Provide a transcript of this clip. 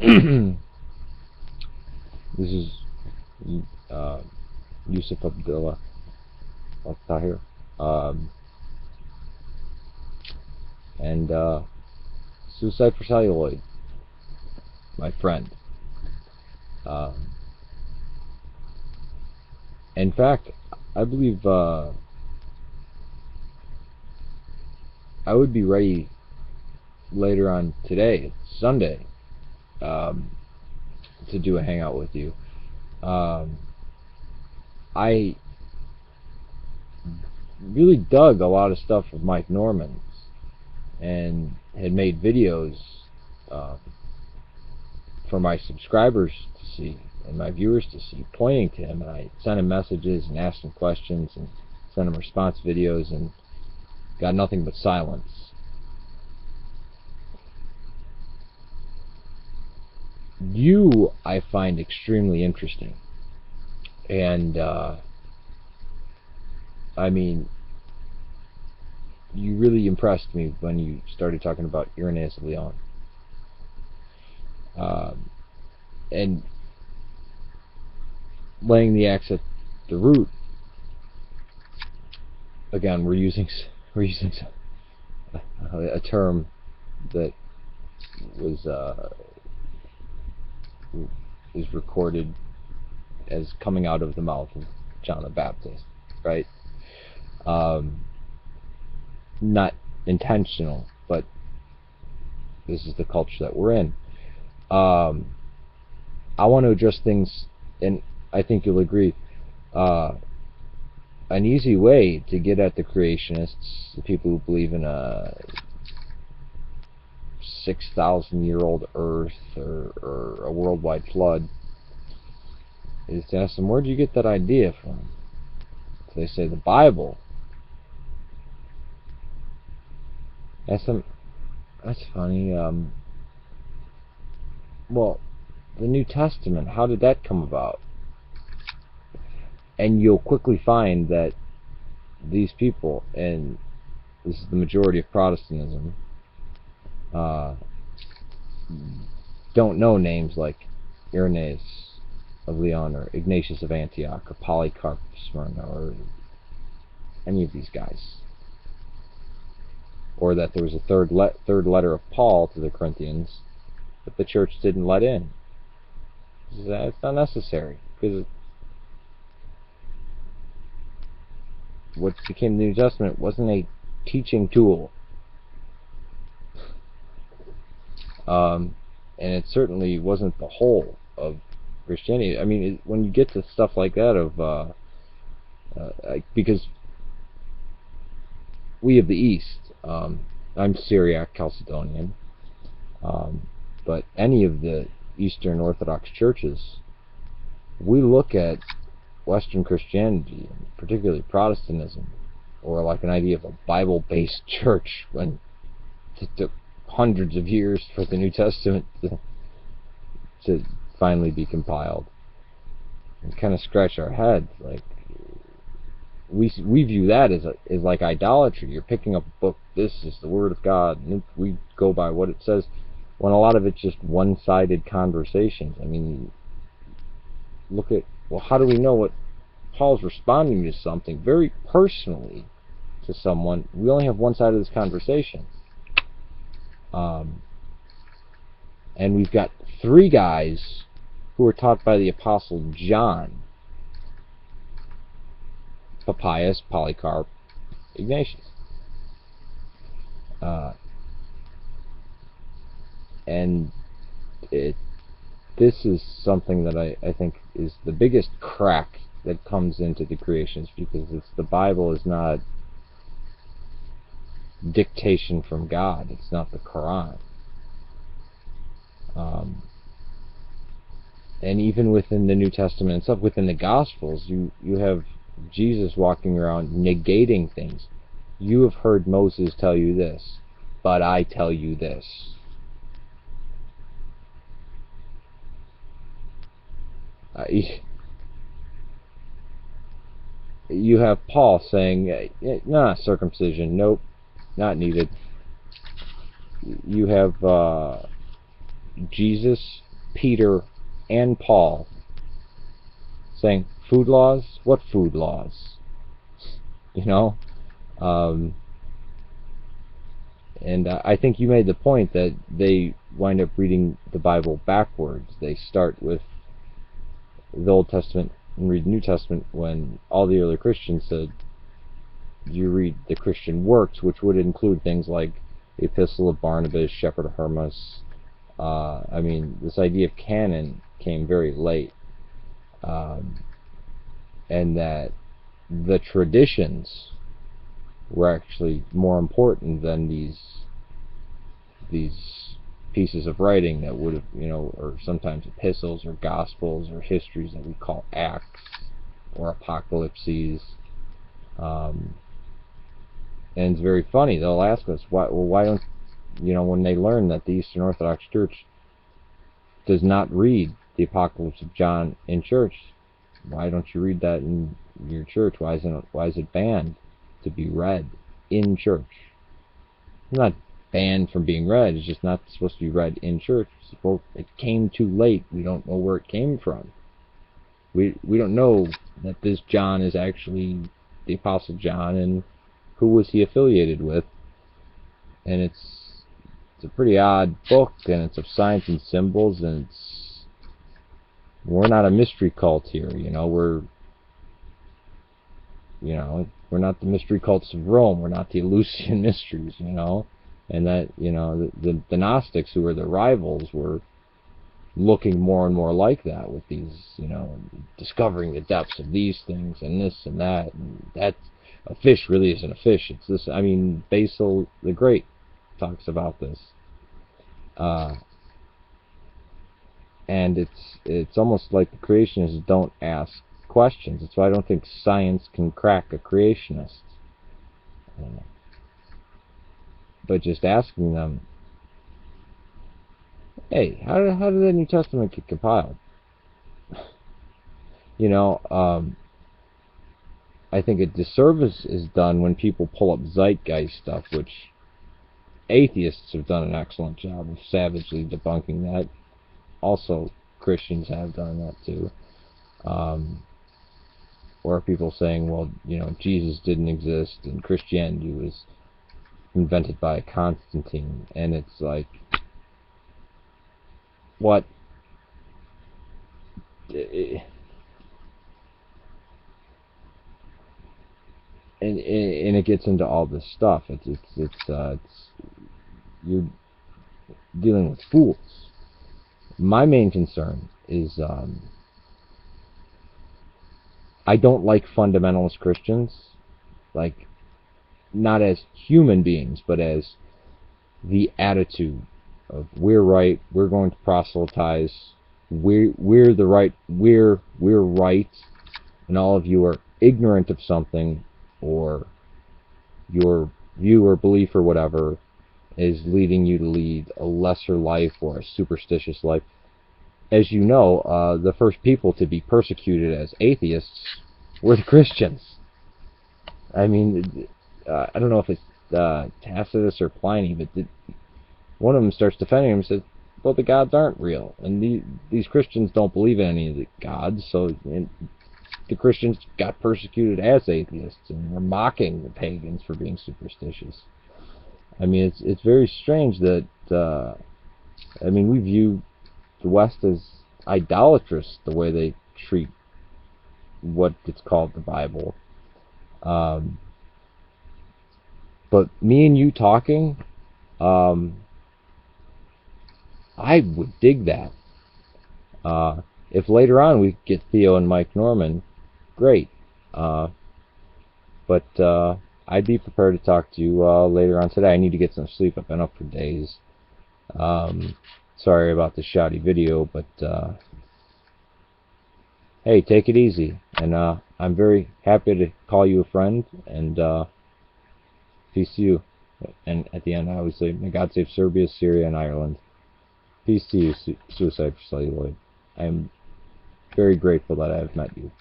This is Yusuf Al-Tahir, and Suicideforcelluloid, my friend. In fact, I believe I would be ready later on today, Sunday, to do a hangout with you. I really dug a lot of stuff of Mike Norman's and had made videos for my subscribers to see and my viewers to see, pointing to him, and I sent him messages and asked him questions and sent him response videos and got nothing but silence. You, I find extremely interesting, and I mean, you really impressed me when you started talking about Irenaeus of Lyon, and laying the axe at the root. Again, we're using a term that was is recorded as coming out of the mouth of John the Baptist, right? Not intentional, but this is the culture that we're in. I want to address things, and I think you'll agree, an easy way to get at the creationists, the people who believe in a 6,000-year-old Earth or a worldwide flood, is to ask them, where'd you get that idea from? So they say the Bible. Ask them, that's funny. Well, the New Testament, how did that come about? And you'll quickly find that these people, and this is the majority of Protestantism, don't know names like Irenaeus of Lyon or Ignatius of Antioch or Polycarp of Smyrna or any of these guys, or that there was a third letter of Paul to the Corinthians that the church didn't let in. It's not necessary, because what became the New Testament wasn't a teaching tool. And it certainly wasn't the whole of Christianity. I mean, when you get to stuff like that of because we of the East, I'm Syriac Chalcedonian, but any of the Eastern Orthodox churches, we look at Western Christianity, particularly Protestantism, or like an idea of a Bible-based church, when it took hundreds of years for the New Testament to finally be compiled, and kind of scratch our heads. Like, we view that as like idolatry. You're picking up a book, this is the Word of God, and we go by what it says, when a lot of it's just one-sided conversations. I mean, look at, well, how do we know what Paul's responding to something very personally to someone? We only have one side of this conversation. And we've got three guys who were taught by the Apostle John: Papias, Polycarp, Ignatius. And this is something that I think is the biggest crack that comes into the creations, because the Bible is not dictation from God. It's not the Quran. And even within the New Testament and stuff, within the Gospels, you have Jesus walking around negating things. You have heard Moses tell you this, but I tell you this. You have Paul saying, nah, circumcision, nope, not needed. You have Jesus Peter and Paul saying, food laws? What food laws? You know? And I think you made the point that they wind up reading the Bible backwards. They start with the Old Testament and read the New Testament, when all the early Christians said you read the Christian works, which would include things like the Epistle of Barnabas, Shepherd of Hermas. I mean, this idea of canon came very late, and that the traditions were actually more important than these pieces of writing that would have, or sometimes epistles or gospels or histories that we call acts or apocalypses. And it's very funny. They'll ask us, why don't, when they learn that the Eastern Orthodox Church does not read the Apocalypse of John in church, why don't you read that in your church? Why is it banned to be read in church? It's not banned from being read, it's just not supposed to be read in church. Well, it came too late. We don't know where it came from. We don't know that this John is actually the Apostle John, and who was he affiliated with. And it's a pretty odd book, and it's of signs and symbols, and we're not a mystery cult here. We're not the mystery cults of Rome. We're not the Eleusinian mysteries, and that, the Gnostics, who were the rivals, were looking more and more like that, with these, discovering the depths of these things and this and that, and that a fish really isn't a fish. It's this. I mean, Basil the Great talks about this, and it's almost like the creationists don't ask questions. That's why I don't think science can crack a creationist. But just asking them, hey, how did the New Testament get compiled? I think a disservice is done when people pull up zeitgeist stuff, which atheists have done an excellent job of savagely debunking that. Also, Christians have done that too. Or people saying, well, Jesus didn't exist and Christianity was invented by Constantine, and it's like, what? And it gets into all this stuff. It's you're dealing with fools. My main concern is I don't like fundamentalist Christians, like, not as human beings, but as the attitude of we're right, we're going to proselytize, we're the right, we're right, and all of you are ignorant of something, or your view or belief or whatever is leading you to lead a lesser life or a superstitious life. As you know, the first people to be persecuted as atheists were the Christians. I mean, I don't know if it's Tacitus or Pliny, but one of them starts defending him and says, well, the gods aren't real, and these Christians don't believe in any of the gods, so the Christians got persecuted as atheists, and were mocking the pagans for being superstitious. I mean, it's very strange that, we view the West as idolatrous, the way they treat what gets called the Bible. But me and you talking, I would dig that. If later on we get Theo and Mike Norman, great. But I'd be prepared to talk to you later on today. I need to get some sleep. I've been up for days. Sorry about the shoddy video, but hey, take it easy. And I'm very happy to call you a friend, and peace to you. And at the end, I always say, may God save Serbia, Syria, and Ireland. Peace to you, Suicide for Celluloid. I am very grateful that I have met you.